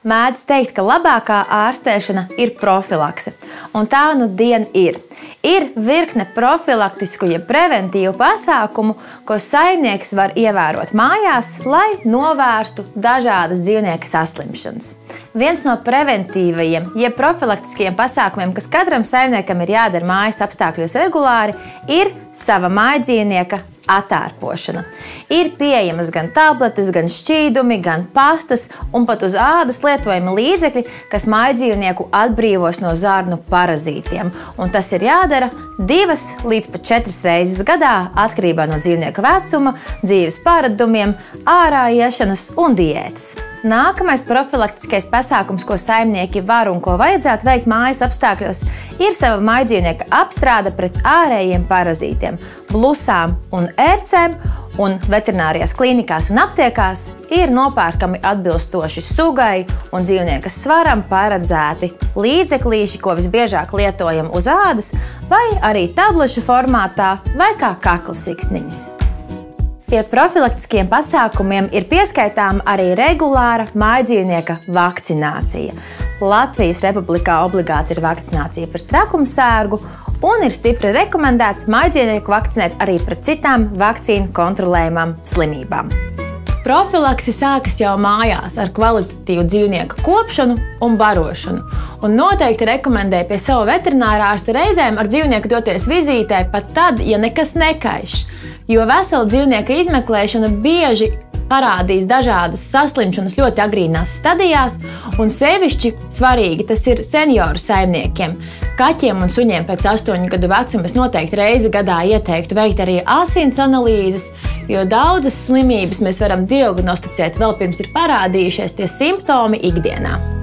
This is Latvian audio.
Mēdz teikt, ka labākā ārstēšana ir profilakse, un tā nu dien ir. Ir virkne profilaktisku, jeb preventīvu pasākumu, ko saimnieks var ievērot mājās, lai novērstu dažādas dzīvnieka saslimšanas. Viens no preventīvajiem, jeb profilaktiskajiem pasākumiem, kas katram saimniekam ir jādara mājas apstākļos regulāri, ir sava mājdzīvnieka atārpošana. Ir pieejamas gan tabletes, gan šķīdumi, gan pastas un pat uz ādas lietojami līdzekļi, kas mājdzīvnieku atbrīvos no zarnu parazītiem. Un tas ir jādara 2 līdz pat 4 reizes gadā, atkarībā no dzīvnieka vecuma, dzīves paradumiem, ārā iešanas un diētas. Nākamais profilaktiskais pasākums, ko saimnieki var un ko vajadzētu veikt mājas apstākļos, ir sava mājdzīvnieka apstrāde pret ārējiem parazītiem, blusām un ērcēm, un veterinārijās klīnikās un aptiekās ir nopērkami atbilstoši sugai un dzīvnieka svaram paredzēti līdzeklīši, ko visbiežāk lietojam uz ādas, vai arī tablešu formātā, vai kā kakla siksniņas. Pie profilaktiskiem pasākumiem ir pieskaitāma arī regulāra mājdzīvnieka vakcinācija. Latvijas Republikā obligāti ir vakcinācija pret trakumsērgu, un ir stipri rekomendēts mājdzīvnieku vakcinēt arī pret citām vakcīnu kontrolējumām slimībām. Profilakse sākas jau mājās ar kvalitatīvu dzīvnieku kopšanu un barošanu. Un noteikti rekomendēju pie sava veterinārārsta reizēm ar dzīvnieku doties vizītē pat tad, ja nekas nekaiš. Jo vesela dzīvnieka izmeklēšana bieži parādīs dažādas saslimšanas ļoti agrīnās stadijās, un sevišķi svarīgi tas ir senioru saimniekiem. Kaķiem un suņiem pēc 8 gadu vecuma es noteikti reizi gadā ieteiktu veikt arī asins analīzes, jo daudzas slimības mēs varam diagnosticēt vēl pirms ir parādījušies tie simptomi ikdienā.